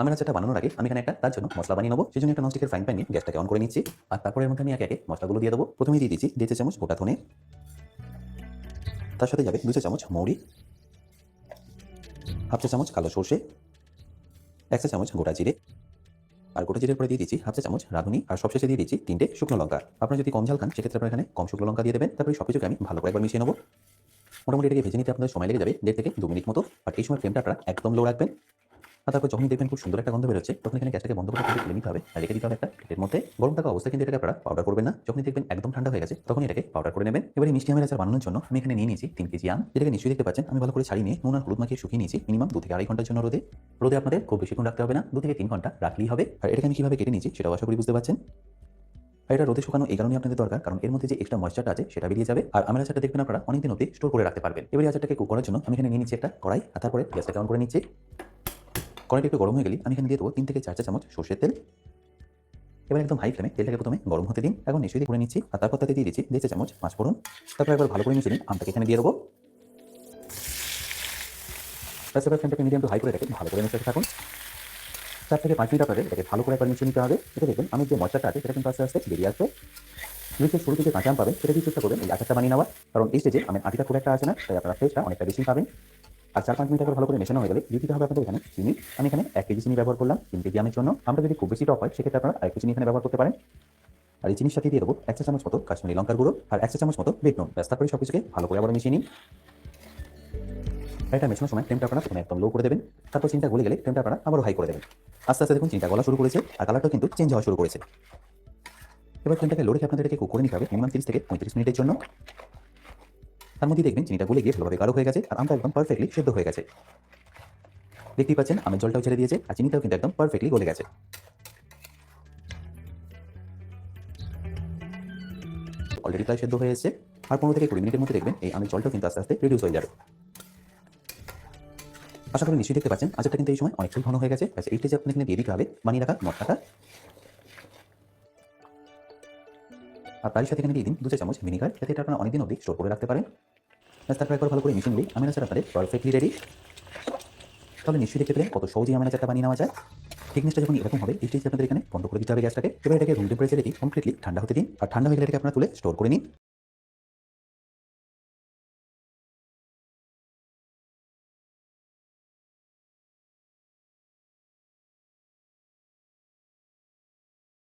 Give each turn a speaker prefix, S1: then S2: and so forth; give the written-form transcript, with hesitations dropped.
S1: আমের আচারটা বানানোর আগে আমি এখানে তার জন্য মশলা বানিয়ে নেবো। সেজন্য একটা ননস্টিকের ফ্রাইং প্যান নিয়ে গ্যাসটাকে অন করে নিচ্ছি। আর তারপরে এর মধ্যে আমি একে একে মশলাগুলো দিয়ে দেবো। প্রথমেই দিয়ে দিচ্ছি 1.5 চা চামচ গোটা ধনে, তার সাথে যাবে 2 চা চামচ মৌরি, 1/2 চা চামচ কালো সর্ষে, 1 চা চামচ গোটা জিরে, আর গোটা জিরের পরে দিয়ে দিচ্ছি 1/2 চা চামচ রাঁধুনি, আর সবশেষে দিয়ে দিচ্ছি 3টে শুকনো লঙ্কা। আপনারা যদি কম ঝাল খান সেক্ষেত্রে আপনারা এখানে কম শুকনো লঙ্কা দিয়ে দেবেন। তারপরে সবকিছুকে আমি ভালো করে একবার মিশিয়ে নেবো। মোটামুটি এটাকে ভেজে নিতে আপনাদের সময় লেগে যাবে 1.5 থেকে 2 মিনিট মতো। আর এই সময় ফ্লেমটা আপনারা একদম লো রাখবেন। আর তারপর যখনই দেখবেন খুব সুন্দর একটা গন্ধ বেরোচ্ছে, তখন এখানে গ্যাসটাকে বন্ধ করে তুলে নিতে হবে আর রেখে দিতে হবে একটা প্লেটের মধ্যে। গরম থাকা অবস্থায় কিন্তু এটাকে আপনারা পাউডার করবেন না। যখনই দেখবেন একদম ঠান্ডা হয়ে গেছে, তখন এটাকে পাউডার করে নেবেন। এবারে মিষ্টি আমের আচার বানানোর জন্য আমি এখানে নিয়ে নিয়েছি 3 কেজি আম, যেটাকে নিশ্চয়ই দেখতে পাচ্ছেন আমি ভালো করে ছাড়িয়ে নিয়ে নুন আর হলুদ মাখিয়ে শুকিয়ে নিয়েছি মিনিমাম 2 থেকে 2.5 ঘন্টার জন্য রোদে। রোদে আপনাদের খুব বেশিক্ষণ রাখতে হবে না, 2 থেকে 3 ঘন্টা রাখলেই হবে। আর এটাকে আমি কিভাবে কেটে নিয়েছি সেটাও আশা করি বুঝতে পারছেন। আর এটা রোদে শুকানো এই কারণে আপনাদের দরকার, কারণ এর মধ্যে যে এক্সট্রা ময়েশ্চারটা আছে সেটা বেরিয়ে যাবে। আর আমের আচারটা দেখবেন আপনারা অনেকদিন অবধি স্টোর করে রাখতে পারবেন। এবারে আচারটাকে কুক করার জন্য আমি এখানে নিয়ে নিচ্ছি একটা কড়াই, আর তারপরে গ্যাসটাকে অন করে নিচ্ছি। কড়াইটা একটু গরম হয়ে গেলে আমি এখানে দিয়ে দেবো 3 থেকে 4 চা চামচ সরষের তেল। এবার একদম হাই ফ্লেমে তেলটাকে প্রথমে গরম হতে দিন। এখন নিশ্চয়ই করে নিচ্ছি, আর তারপর তাতে দিয়ে দিচ্ছি 1.5 চা চামচ পাঁচফোড়ন। তারপর একবার ভালো করে মিশিয়ে নিন, আমটাকে এখানে দিয়ে দেবো। তারপরে ফ্লেমটাকে মিডিয়াম টু হাই করে রেখে ভালো করে মিশাতে থাকুন। 4 থেকে 5 মিনিট আপনাদের এটাকে ভালো করে একবার মিশিয়ে নিতে হবে। এটা দেখবেন আমের যে মশলাটা আছে সেটা কিন্তু আস্তে আস্তে বেরিয়ে আসবে। যে শুরুতে যে কাঁচা আম পাবেন সেটা দিয়ে চেষ্টা করবেন এই আচারটা বানিয়ে নেওয়া, কারণ এই স্টেজে আমের আটিটা খুব একটা আসে না, তাই আপনারা ফ্রেশটা অনেকটা বেশি পাবেন। আর 4-5 মিনিট একবার ভালো করে মেশানো হয়ে গেলে দিয়ে দিতে হবে আপনাদের এখানে চিনি। আমি এখানে 1 কেজি চিনি ব্যবহার করলাম 3 কেজি আমের জন্য। আমটা যদি খুব বেশি টক হয় সেক্ষেত্রে আপনারা আরেকটু চিনি এখানে ব্যবহার করতে পারেন। আর এই চিনির সাথে দিয়ে দেবো 1 চা চামচ মতো কাশ্মীরি লঙ্কার গুঁড়ো আর 1 চা চামচ মতো বিট নুন। ব্যাস, তারপরে সবকিছুকে ভালো করে আবার মিশিয়ে নিন। আর এটা মেশানোর সময় ফ্লেমটা আপনারা প্রথমে একদম লো করে দেবেন। তারপর চিনিটা গলে গেলে ফ্লেমটা আপনারা আবারও হাই করে দেবেন। আস্তে আস্তে দেখুন চিনিটা গলা শুরু করেছে আর কালারটাও কিন্তু চেঞ্জ হওয়া শুরু করেছে। এবার ফ্লেমটাকে লো রেখে আপনাদের এটাকে কুক করে নিতে হবে মিনিমাম 30 থেকে 35 মিনিটের জন্য। তার মধ্যে দেখবেন চিনিটা গলে গিয়ে ভালোভাবে গাঢ় হয়ে গেছে আর আমটা একদম পারফেক্টলি সেদ্ধ হয়ে গেছে। দেখতেই পাচ্ছেন আমের জলটাও ছেড়ে দিয়েছে আর চিনিটাও কিন্তু একদম পারফেক্টলি গলে গেছে। অলরেডি প্রায় সেদ্ধ হয়ে এসেছে। আর 15 থেকে 20 মিনিটের মধ্যে দেখবেন এই আমের জলটাও কিন্তু আস্তে আস্তে রিডিউস হয়ে যাবে। আশা করি নিশ্চয়ই দেখতে পাচ্ছেন আচারটা কিন্তু এই সময় অনেকটাই ঘন হয়ে গেছে। এই স্টেজে আপনি এখানে দিয়ে দিতে হবে বানিয়ে রাখা মশলাটা। আর তারই সাথে এখানে দিয়ে দিন 2 চা চামচ ভিনেগার, যাতে এটা আপনারা অনেকদিন অবধি স্টোর করে রাখতে পারেন। তারপর একবার ভালো করে মিশিয়ে নিলেই আমের আচার আপনাদের পারফেক্টলি রেডি। তাহলে নিশ্চয়ই দেখতে পেলেন কত সহজেই আমের আচারটা বানিয়ে নেওয়া যায়। থিকনেসটা যখন এরকম হবে এই স্টেজে আপনাদের এখানে বন্ধ করে দিতে হবে গ্যাসটাকে। এবার এটাকে রুম টেম্পারেচারে রেখে কমপ্লিটলি ঠান্ডা হতে দিন। আর ঠান্ডা হয়ে গেলে এটাকে আপনারা তুলে স্টোর করে নিন।